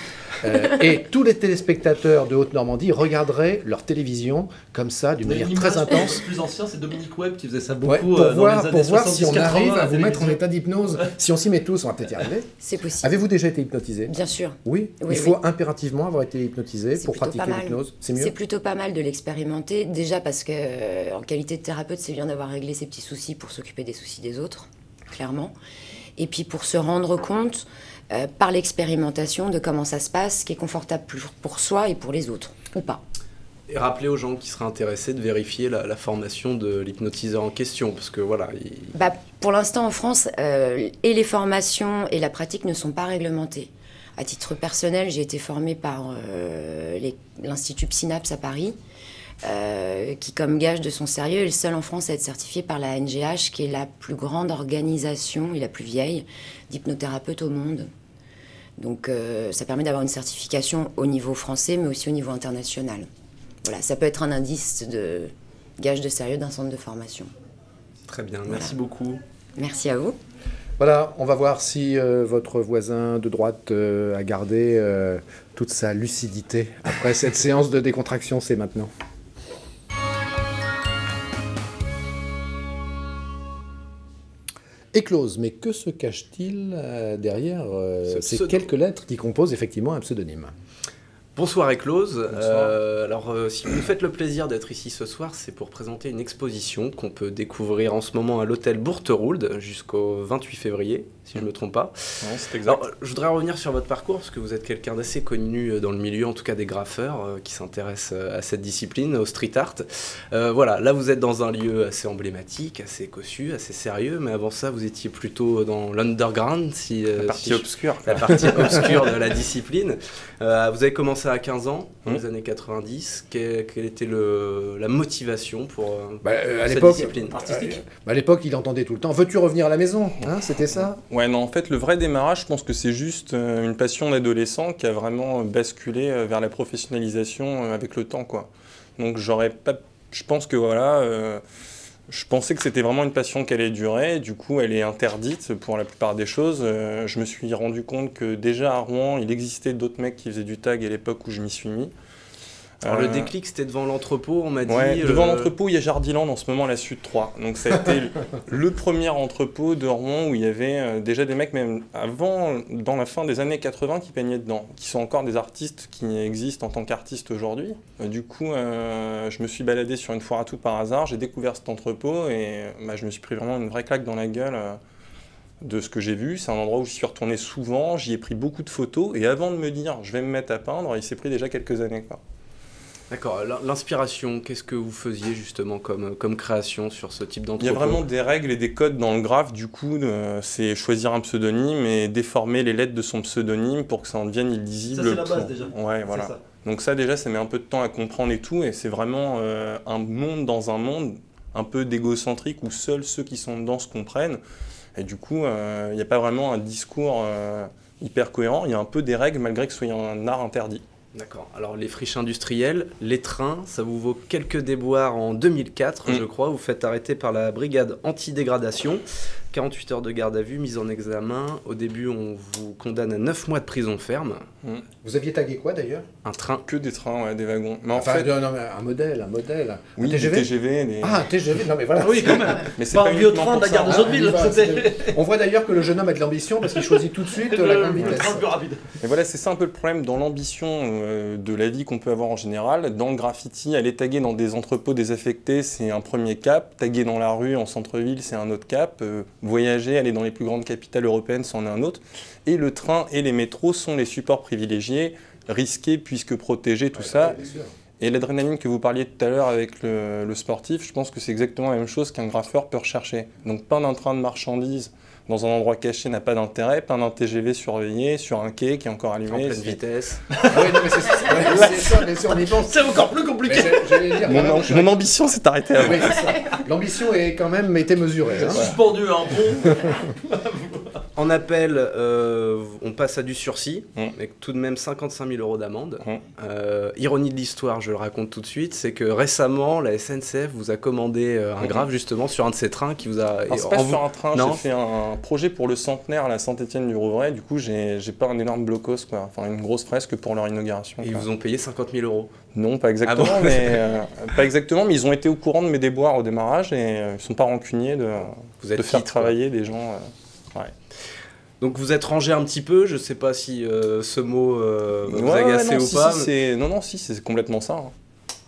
et tous les téléspectateurs de Haute-Normandie regarderaient leur télévision comme ça, d'une manière très intense. Le plus ancien, c'est Dominique Webb qui faisait ça beaucoup Ouais, pour dans voir, les pour années voir si on 70-80 arrive à la vous mettre en télévision. état d'hypnose. Si on s'y met tous, on va peut-être y arriver. C'est possible. Avez-vous déjà été hypnotisé? Bien sûr. Oui, Oui, il faut oui. impérativement avoir été hypnotisé C'est pour plutôt pratiquer pas mal. l'hypnose. C'est mieux. C'est plutôt pas mal de l'expérimenter, déjà parce que, en qualité de thérapeute, c'est bien d'avoir réglé ses petits soucis pour s'occuper des soucis des autres, clairement. Et puis pour se rendre compte, par l'expérimentation, de comment ça se passe, qui est confortable pour soi et pour les autres, ou pas. Et rappeler aux gens qui seraient intéressés de vérifier la formation de l'hypnotiseur en question, parce que voilà. Bah, pour l'instant, en France, et les formations et la pratique ne sont pas réglementées. À titre personnel, j'ai été formée par l'Institut Psynaps à Paris, qui, comme gage de son sérieux, est le seul en France à être certifié par la NGH, qui est la plus grande organisation et la plus vieille d'hypnothérapeutes au monde. Donc ça permet d'avoir une certification au niveau français, mais aussi au niveau international. Voilà, ça peut être un indice de gage de sérieux d'un centre de formation. Très bien, Voilà. merci beaucoup. Merci à vous. Voilà, on va voir si votre voisin de droite a gardé toute sa lucidité après cette séance de décontraction. C'est maintenant. Éclose, mais que se cache-t-il derrière Ce ces pseudo. quelques lettres qui composent effectivement un pseudonyme? Bonsoir Éclose. Bonsoir. Si vous nous faites le plaisir d'être ici ce soir, c'est pour présenter une exposition qu'on peut découvrir en ce moment à l'hôtel Bourterould jusqu'au 28 février, si je ne me trompe pas. Non, c'est exact. Alors, je voudrais revenir sur votre parcours, parce que vous êtes quelqu'un d'assez connu dans le milieu, en tout cas des graffeurs, qui s'intéressent à cette discipline, au street art. Voilà, là vous êtes dans un lieu assez emblématique, assez cossu, assez sérieux, mais avant ça vous étiez plutôt dans l'underground, La partie obscure. la partie obscure de la discipline. Vous avez commencé à 15 ans, dans les années 90. Quelle était la motivation pour À cette l'époque, discipline Artistique. à l'époque, il entendait tout le temps. Veux-tu revenir à la maison? Hein, c'était ça. Ouais, non, en fait, le vrai démarrage, je pense que c'est juste une passion d'adolescent qui a vraiment basculé vers la professionnalisation avec le temps, quoi. Donc, je pense que voilà, Je pensais que c'était vraiment une passion qui allait durer, du coup elle est interdite pour la plupart des choses. Je me suis rendu compte que déjà à Rouen, il existait d'autres mecs qui faisaient du tag à l'époque où je m'y suis mis. Alors le déclic c'était devant l'entrepôt, on m'a dit. Ouais, devant l'entrepôt, il y a Jardiland en ce moment à la Sud 3. Donc ça a été le premier entrepôt de Rouen où il y avait déjà des mecs, même avant, dans la fin des années 80, qui peignaient dedans, qui sont encore des artistes qui existent en tant qu'artistes aujourd'hui. Du coup, je me suis baladé sur une foire à tout par hasard, j'ai découvert cet entrepôt et je me suis pris vraiment une vraie claque dans la gueule de ce que j'ai vu. C'est un endroit où je suis retourné souvent, j'y ai pris beaucoup de photos et avant de me dire je vais me mettre à peindre, il s'est pris déjà quelques années, quoi. D'accord, l'inspiration, qu'est-ce que vous faisiez justement comme création sur ce type d'entrepôt? Il y a vraiment des règles et des codes dans le graphe, du coup, c'est choisir un pseudonyme et déformer les lettres de son pseudonyme pour que ça en devienne illisible. Ça, c'est la base déjà. Ouais, voilà. Ça. Donc ça déjà, ça met un peu de temps à comprendre et tout, et c'est vraiment un monde dans un monde, un peu d'égocentrique où seuls ceux qui sont dedans se comprennent. Et du coup, il n'y a pas vraiment un discours hyper cohérent, il y a un peu des règles malgré que ce soit un art interdit. D'accord. Alors les friches industrielles, les trains, ça vous vaut quelques déboires en 2004, je crois. Vous faites arrêter par la brigade anti-dégradation. 48 heures de garde à vue, mise en examen. Au début, on vous condamne à 9 mois de prison ferme. Vous aviez tagué quoi d'ailleurs? Un train. Que des trains, ouais, des wagons. Mais enfin, non, mais un modèle. Oui, un TGV. Des TGV. Des... Ah, TGV, non mais voilà. Oui, quand même. Mais c'est pas pas un vieux uniquement train de la pour gare de ça. Sotteville. On voit d'ailleurs que le jeune homme a de l'ambition parce qu'il choisit tout de suite la grande vitesse. Le train le plus rapide. Et voilà, c'est ça un peu le problème dans l'ambition de la vie qu'on peut avoir en général. Dans le graffiti, aller taguer dans des entrepôts désaffectés, c'est un premier cap. Taguer dans la rue, en centre-ville, c'est un autre cap. Voyager, aller dans les plus grandes capitales européennes, c'en est un autre. Et le train et les métros sont les supports privilégiés, risqués puisque protégés, tout ça. Et l'adrénaline que vous parliez tout à l'heure avec le sportif, je pense que c'est exactement la même chose qu'un graffeur peut rechercher. Donc peindre un train de marchandises dans un endroit caché n'a pas d'intérêt, peindre un TGV surveillé sur un quai qui est encore allumé. En pleine vitesse. Ah oui, non, mais c'est ça, mais si on y pense. C'est encore plus compliqué. J'allais dire, Mon ambition s'est arrêtée avant. Oui, c'est ça. L'ambition est quand même été mesurée. Hein. Suspendu à un pont. En appel, on passe à du sursis, avec tout de même 55 000 € d'amende. Ironie de l'histoire, je le raconte tout de suite, c'est que récemment, la SNCF vous a commandé un graphe justement sur un de ces trains qui vous a... Alors, c'est pas sur un train, j'ai fait un projet pour le centenaire à la Saint-Étienne-du-Rouvray, du coup j'ai pas un énorme blocos, quoi. Enfin une grosse fresque pour leur inauguration. Et ils vous ont payé 50 000 €? Non, pas exactement, Ah bon pas exactement, mais ils ont été au courant de mes déboires au démarrage et ils sont pas rancuniers de faire travailler des gens. Ouais. Donc vous êtes rangé un petit peu, je sais pas si ce mot vous agacez ou pas. Non, c'est complètement ça. Hein.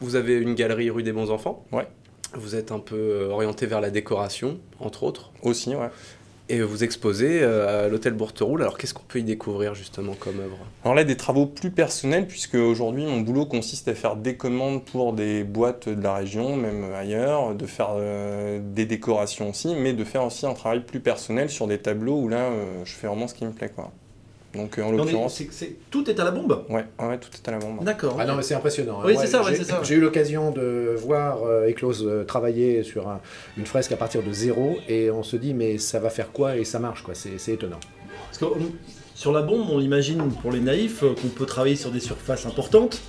Vous avez une galerie rue des Bons Enfants. Ouais. Vous êtes un peu orienté vers la décoration, entre autres. Aussi, ouais. Et vous exposez à l'hôtel Bourteroule. Alors qu'est-ce qu'on peut y découvrir justement comme œuvre? Alors là, des travaux plus personnels, puisque aujourd'hui mon boulot consiste à faire des commandes pour des boîtes de la région, même ailleurs, de faire des décorations aussi, mais de faire aussi un travail plus personnel sur des tableaux où là, je fais vraiment ce qui me plaît, quoi. Donc en l'occurrence... Tout est à la bombe? Ouais, tout est à la bombe. D'accord. Ah non, mais c'est impressionnant. Oui, c'est ça, c'est ça. J'ai eu l'occasion de voir Eclose travailler sur une fresque à partir de zéro, et on se dit, mais ça va faire quoi? Et ça marche, quoi. C'est étonnant. Parce que sur la bombe, on imagine, pour les naïfs, qu'on peut travailler sur des surfaces importantes,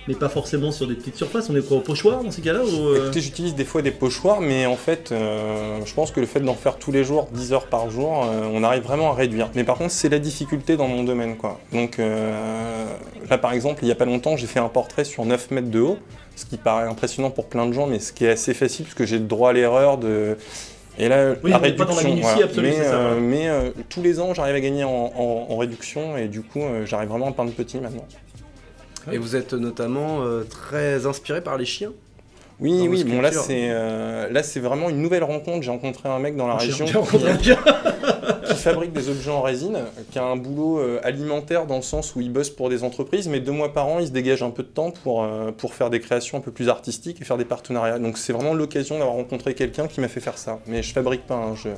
mais pas forcément sur des petites surfaces. On est quoi, au pochoir dans ces cas-là ou Écoutez, j'utilise des fois des pochoirs, mais en fait, je pense que le fait d'en faire tous les jours, 10 heures par jour, on arrive vraiment à réduire. Mais par contre, c'est la difficulté dans mon domaine, quoi. Donc là, par exemple, il n'y a pas longtemps, j'ai fait un portrait sur 9 mètres de haut, ce qui paraît impressionnant pour plein de gens, mais ce qui est assez facile, parce que j'ai le droit à l'erreur de... Et là, oui, la on n'est pas dans la minutie voilà. absolue, c'est ça. Mais tous les ans, j'arrive à gagner en réduction, et du coup, j'arrive vraiment à peindre petit maintenant. Et vous êtes notamment très inspiré par les chiens? Oui, bon là c'est vraiment une nouvelle rencontre. J'ai rencontré un mec dans la région qui fabrique des objets en résine, qui a un boulot alimentaire dans le sens où il bosse pour des entreprises, mais 2 mois par an, il se dégage un peu de temps pour faire des créations un peu plus artistiques et faire des partenariats. Donc c'est vraiment l'occasion d'avoir rencontré quelqu'un qui m'a fait faire ça. Mais je fabrique pas, hein, je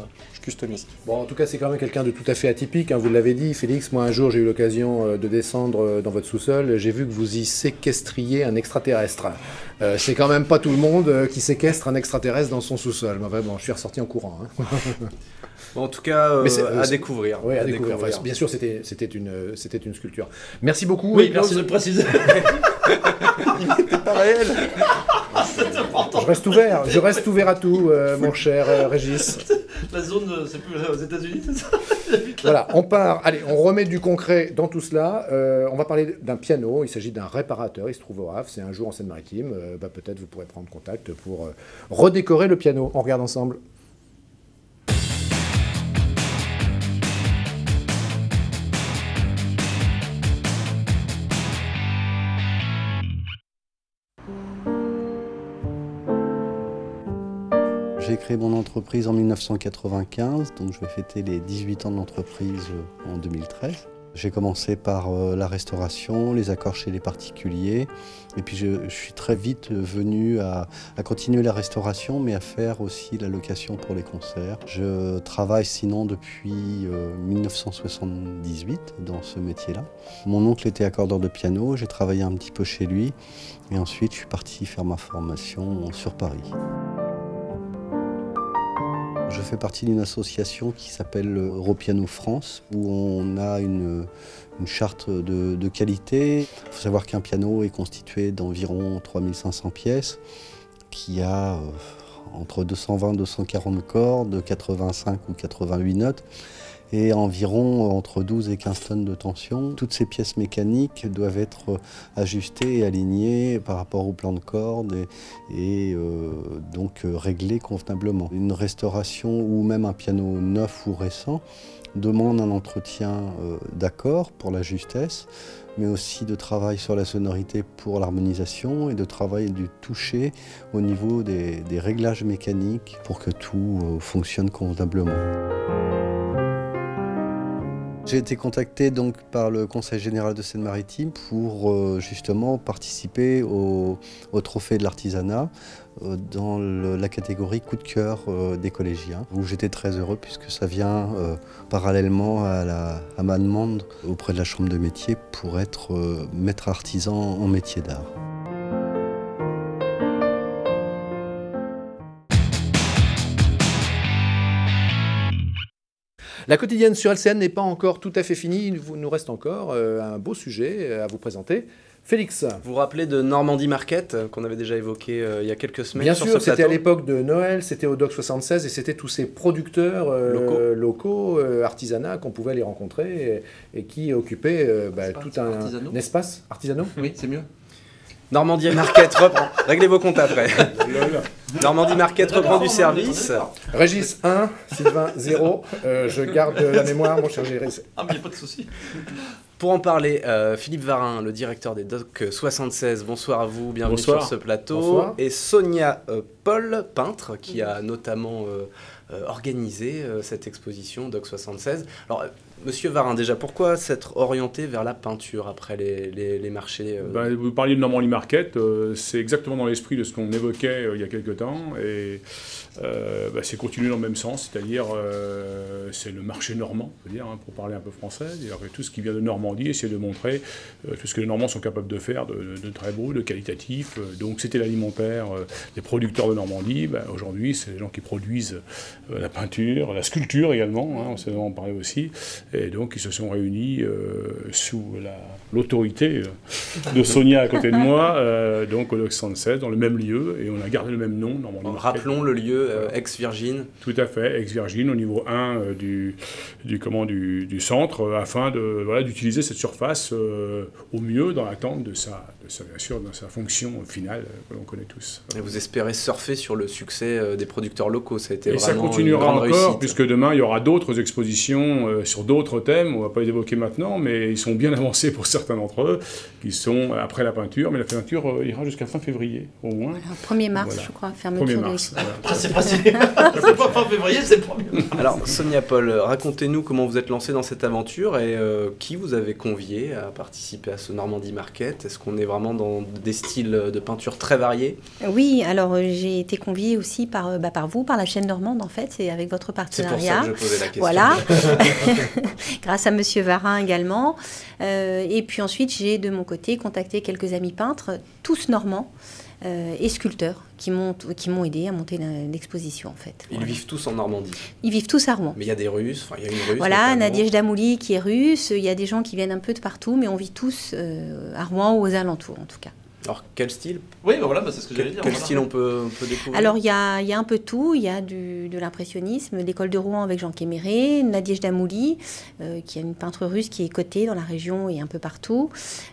customise. Bon, en tout cas, c'est quand même quelqu'un de tout à fait atypique, hein, vous l'avez dit, Félix. Moi, un jour, j'ai eu l'occasion de descendre dans votre sous-sol. J'ai vu que vous y séquestriez un extraterrestre. C'est quand même pas tout le monde qui séquestre un extraterrestre dans son sous-sol. Enfin, bon, je suis ressorti en courant. Hein. Bon, en tout cas, à découvrir. Oui, à découvrir. Enfin, bien sûr, c'était une sculpture. Merci beaucoup. Oui, merci de le préciser. Il n'était pas réel. C'est important. je reste ouvert à tout, mon cher Régis. La zone, c'est plus aux États-Unis, c'est ça? Voilà, on part. Allez, on remet du concret dans tout cela. On va parler d'un piano. Il s'agit d'un réparateur. Il se trouve au Havre. C'est un jour en Seine-Maritime. Peut-être vous pourrez prendre contact pour redécorer le piano. On regarde ensemble. J'ai créé mon entreprise en 1995, donc je vais fêter les 18 ans de l'entreprise en 2013. J'ai commencé par la restauration, les accords chez les particuliers, et puis je suis très vite venu à continuer la restauration, mais à faire aussi la location pour les concerts. Je travaille sinon depuis 1978 dans ce métier-là. Mon oncle était accordeur de piano, j'ai travaillé un petit peu chez lui, et ensuite je suis parti faire ma formation sur Paris. Je fais partie d'une association qui s'appelle Europiano France, où on a une charte de qualité. Il faut savoir qu'un piano est constitué d'environ 3500 pièces, qui a entre 220 et 240 cordes, 85 ou 88 notes, et environ entre 12 et 15 tonnes de tension. Toutes ces pièces mécaniques doivent être ajustées et alignées par rapport au plan de cordes et donc réglées convenablement. Une restauration ou même un piano neuf ou récent demande un entretien d'accord pour la justesse, mais aussi de travail sur la sonorité pour l'harmonisation et de travail du toucher au niveau des réglages mécaniques pour que tout fonctionne convenablement. J'ai été contacté donc par le Conseil général de Seine-Maritime pour justement participer au trophée de l'artisanat dans la catégorie coup de cœur des collégiens, où j'étais très heureux puisque ça vient parallèlement à ma demande auprès de la Chambre de métier pour être maître artisan en métier d'art. La quotidienne sur LCN n'est pas encore tout à fait finie. Il nous reste encore un beau sujet à vous présenter. Félix. Vous vous rappelez de Normandie Market qu'on avait déjà évoqué il y a quelques semaines? Bien sur sûr, ce c'était plateau. à l'époque de Noël, c'était au Doc 76 et c'était tous ces producteurs locaux artisanat qu'on pouvait aller rencontrer et qui occupaient tout un espace artisanaux. Oui, c'est mieux. Normandie Market reprend. Réglez vos comptes après. Normandie Market reprend du service. Régis 1, Sylvain 0. Je garde la mémoire, mon cher Régis. Ah, mais il n'y a pas de souci. Pour en parler, Philippe Varin, le directeur des Doc 76, bonsoir à vous, bienvenue sur ce plateau. Bonsoir. Et Sonia Paul, peintre, qui a notamment organisé cette exposition Doc 76. Alors, Monsieur Varin, déjà, pourquoi s'être orienté vers la peinture après les marchés Vous parliez de Normandie Market, c'est exactement dans l'esprit de ce qu'on évoquait il y a quelques temps, et c'est continuer dans le même sens, c'est-à-dire c'est le marché normand, pour parler un peu français, tout ce qui vient de Normandie, essayer de montrer tout ce que les Normands sont capables de faire de très beau, de qualitatif. Donc c'était l'alimentaire, les producteurs de Normandie. Aujourd'hui, c'est les gens qui produisent la peinture, la sculpture également, on s'en en parlait aussi. Et donc, ils se sont réunis sous l'autorité de Sonia à côté de moi, donc au Doc 76, dans le même lieu, et on a gardé le même nom. Rappelons le lieu, ex-Virgin. Tout à fait, ex-Virgin, au niveau 1 du centre, afin d'utiliser cette surface au mieux dans l'attente de sa fonction finale que l'on connaît tous. Et vous espérez surfer sur le succès des producteurs locaux, ça a été et vraiment ça continuera une grande encore, réussite. puisque demain, il y aura d'autres expositions sur d'autres thèmes, on ne va pas les évoquer maintenant, mais ils sont bien avancés pour certains d'entre eux, qui sont après la peinture, mais la peinture ira jusqu'à fin février, au moins. Alors, 1er mars, je crois, fermeture. 1er mars. Voilà. C'est facile. C'est pas fin février, c'est le 1er mars. Alors, Sonia Paul, racontez-nous comment vous êtes lancée dans cette aventure et qui vous avez convié à participer à ce Normandie Market. Est-ce qu'on est vraiment dans des styles de peinture très variés? Oui, alors j'ai été conviée aussi par vous, par la chaîne normande en fait, et avec votre partenariat. C'est pour ça que je posais la question. Voilà, grâce à Monsieur Varin également. Et puis ensuite, j'ai de mon côté contacté quelques amis peintres, tous normands et sculpteurs, qui m'ont aidé à monter l'exposition en fait. Ils vivent tous en Normandie? Ils vivent tous à Rouen. Mais il y a des Russes, il y a une Russe. Voilà, Nadège Damouli qui est russe, il y a des gens qui viennent un peu de partout, mais on vit tous à Rouen ou aux alentours en tout cas. Alors, quel style? Oui, bah voilà, c'est ce que j'allais dire. Quel style on peut découvrir? Alors, il y a un peu tout. Il y a de l'impressionnisme, l'école de Rouen avec Jean Kéméré, Nadège Damouli, qui est une peintre russe qui est cotée dans la région et un peu partout.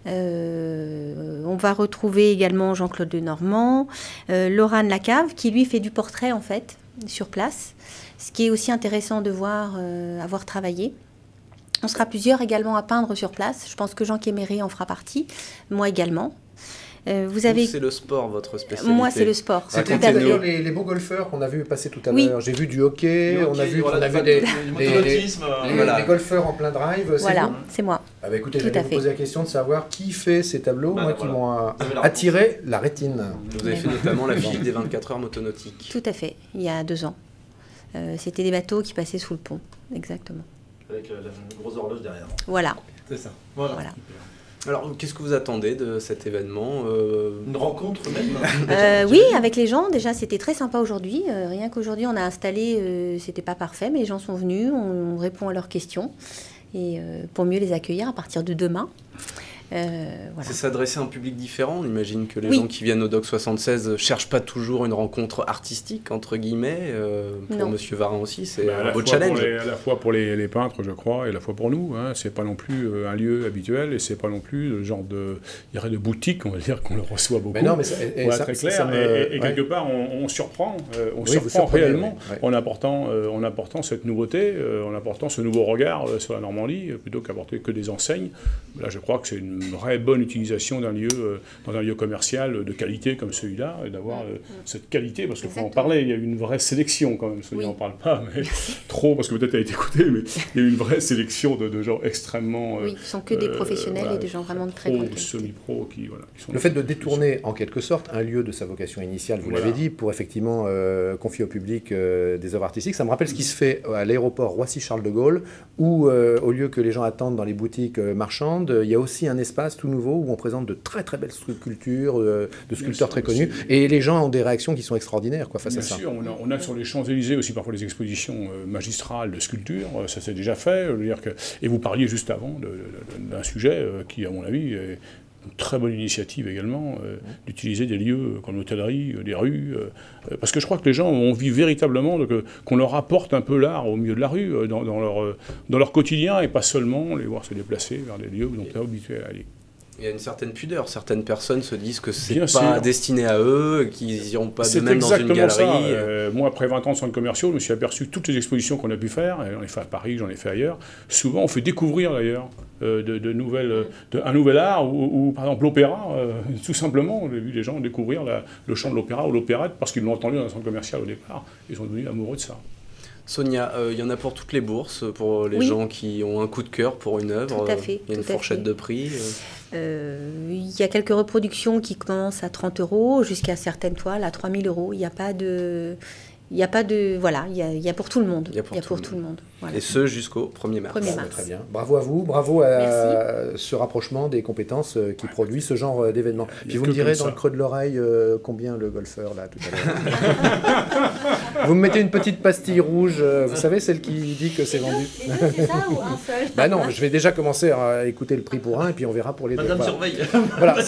On va retrouver également Jean-Claude Lenormand, Laurent Lacave, qui lui fait du portrait, en fait, sur place. Ce qui est aussi intéressant de voir avoir travaillé. On sera plusieurs également à peindre sur place. Je pense que Jean Kéméré en fera partie, moi également. Vous avez... C'est le sport, votre spécialité? Moi, c'est le sport. C'était d'ailleurs les beaux golfeurs qu'on a vu passer tout à l'heure. Oui. J'ai vu du hockey, on a vu des golfeurs en plein drive. Voilà, c'est moi. Ah bah écoutez, je vais vous poser la question de savoir qui fait ces tableaux, qui m'ont attiré la rétine. Vous avez fait notamment la fiche des 24 heures motonautiques. Tout à fait, il y a 2 ans. C'était des bateaux qui passaient sous le pont, exactement. Avec la grosse horloge derrière. Voilà. C'est ça. Voilà. Alors, qu'est-ce que vous attendez de cet événement? Une rencontre même Oui, avec les gens. Déjà, c'était très sympa aujourd'hui. Rien qu'aujourd'hui, on a installé, c'était pas parfait, mais les gens sont venus, on répond à leurs questions. Et pour mieux les accueillir à partir de demain. Voilà. C'est s'adresser à un public différent. On imagine que les gens qui viennent au Doc 76 ne cherchent pas toujours une rencontre artistique, entre guillemets. Pour Monsieur Varin aussi, c'est un beau challenge. À la fois pour les peintres, je crois, et à la fois pour nous. Hein. C'est pas non plus un lieu habituel, et c'est pas non plus le genre de boutique, on va dire, qu'on le reçoit beaucoup. Mais non, mais très clair. Et quelque part, on surprend, réellement en apportant cette nouveauté, en apportant ce nouveau regard sur la Normandie, plutôt qu'apporter que des enseignes. Là, je crois que c'est une vraie bonne utilisation d'un lieu, dans un lieu commercial de qualité comme celui-là, et d'avoir cette qualité, parce qu'il faut en parler, il y a une vraie sélection quand même, on n'en parle pas, mais trop, parce que peut-être elle a été écoutée, mais il y a une vraie sélection de gens extrêmement... Oui, ce sont que des professionnels et des gens vraiment de très grande qualité. Semi-pro, qui sont... Le fait de détourner, en quelque sorte, un lieu de sa vocation initiale, vous l'avez dit, pour effectivement confier au public des œuvres artistiques, ça me rappelle ce qui se fait à l'aéroport Roissy-Charles de Gaulle, où, au lieu que les gens attendent dans les boutiques marchandes, il y a aussi un espace tout nouveau où on présente de très très belles sculptures, de sculpteurs très connus, et les gens ont des réactions qui sont extraordinaires face à ça. Bien sûr, on a sur les Champs-Élysées aussi parfois des expositions magistrales de sculpture, ça s'est déjà fait, et vous parliez juste avant d'un sujet qui, à mon avis, est une très bonne initiative également, d'utiliser des lieux comme l'hôtellerie, des rues, parce que je crois que les gens ont envie véritablement qu'on leur apporte un peu l'art au milieu de la rue, dans leur quotidien, et pas seulement les voir se déplacer vers des lieux où ils sont pas habitués à aller. Il y a une certaine pudeur. Certaines personnes se disent que c'est pas destiné à eux, qu'ils n'iront pas de même dans une galerie. Moi, après 20 ans de centres commerciaux, je me suis aperçu toutes les expositions qu'on a pu faire, j'en ai fait à Paris, j'en ai fait ailleurs, souvent on fait découvrir d'ailleurs un nouvel art, ou par exemple l'opéra, tout simplement, on a vu les gens découvrir le chant de l'opéra ou l'opérette parce qu'ils l'ont entendu dans un centre commercial au départ, ils sont devenus amoureux de ça. Sonia, il y en a pour toutes les bourses, pour les gens qui ont un coup de cœur pour une œuvre. Tout à fait. Il y a une fourchette de prix. Il y a quelques reproductions qui commencent à 30 € jusqu'à certaines toiles à 3 000 €. Il n'y a pas de... Voilà, il y a pour tout le monde. Il y a pour tout le monde. Voilà. Et ce jusqu'au 1er mars. 1er mars. Très bien. Bravo à vous, bravo à ce rapprochement des compétences qui produit ce genre d'événement. Puis vous me direz dans le creux de l'oreille combien le golfeur là tout à l'heure. Vous me mettez une petite pastille rouge, vous savez, celle qui dit que c'est vendu. C'est ça ou un seul? Bah non, je vais déjà commencer à écouter le prix pour un et puis on verra pour les deux. Madame surveille. Voilà,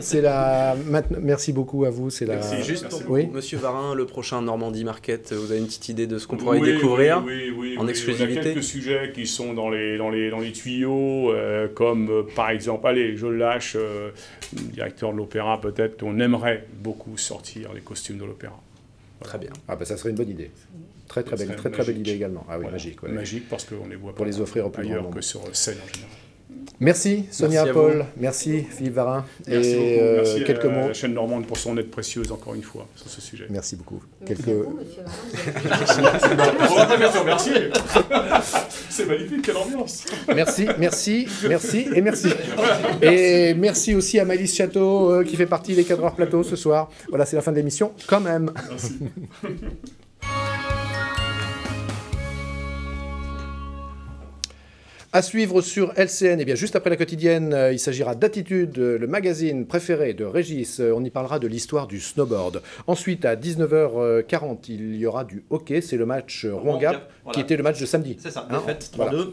c'est la. Merci beaucoup à vous. Merci. Juste pour Monsieur Varin, le prochain Normandie Market, vous avez une petite idie de ce qu'on pourrait y découvrir en exclusivité? Il y a quelques sujets qui sont dans les tuyaux, comme par exemple, allez, je le lâche, directeur de l'opéra peut-être, on aimerait beaucoup sortir les costumes de l'opéra. Voilà. Très bien. Ah bah ça serait une bonne idée. Très belle idée également. Ah oui, voilà. Magique. Ouais. Magique parce qu'on les voit pour les offrir au plus ailleurs que sur scène en général. Merci Sonia Paul, merci Philippe Varin. Merci beaucoup. Merci quelques mots. La chaîne normande pour son aide précieuse encore une fois sur ce sujet. Merci beaucoup. Merci à vous, monsieur Varin. Merci. C'est magnifique, quelle ambiance. Merci. Et merci aussi à Maëlys Château qui fait partie des cadreurs plateau ce soir. Voilà, c'est la fin de l'émission quand même. Merci. À suivre sur LCN, eh bien, juste après la quotidienne, il s'agira d'Attitude, le magazine préféré de Régis. On y parlera de l'histoire du snowboard. Ensuite, à 19h40, il y aura du hockey. C'est le match Rouen-Gap, qui était le match de samedi. C'est ça, Hein, défaite, 3-2. voilà.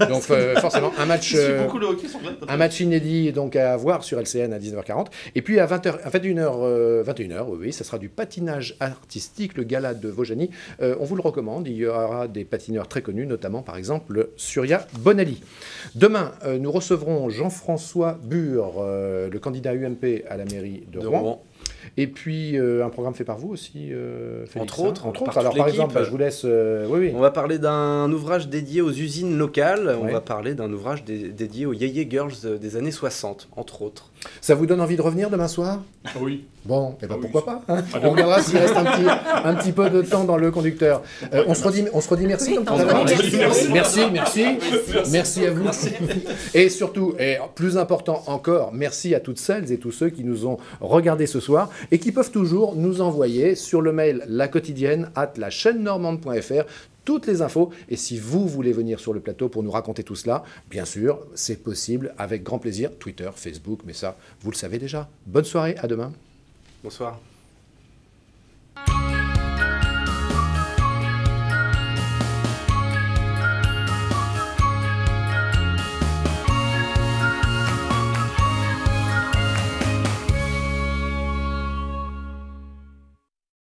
Donc forcément, un match, beaucoup le hockey sur le un match inédit donc, à voir sur LCN à 19h40. Et puis à 21h, oui, ça sera du patinage artistique, le gala de Vaujany. On vous le recommande, il y aura des patineurs très connus, notamment par exemple Surya Bonelli. Demain, nous recevrons Jean-François Bure, le candidat UMP à la mairie de Rouen. Et puis, un programme fait par vous aussi, Félix, Entre autres. Alors, par exemple, je vous laisse... oui. On va parler d'un ouvrage dédié aux usines locales. On va parler d'un ouvrage dédié aux Yéyé Girls des années 60, entre autres. Ça vous donne envie de revenir demain soir? Oui. Bon, et ben pourquoi pas, hein. On regardera s'il reste un petit peu de temps dans le conducteur. On se redit merci. Oui, comme on se redit merci. Merci à vous. Et surtout, et plus important encore, merci à toutes celles et tous ceux qui nous ont regardés ce soir et qui peuvent toujours nous envoyer sur le mail laquotidienne@lachaînenormande.fr toutes les infos. Et si vous voulez venir sur le plateau pour nous raconter tout cela, bien sûr, c'est possible avec grand plaisir. Twitter, Facebook, mais ça, vous le savez déjà. Bonne soirée, à demain. Bonsoir.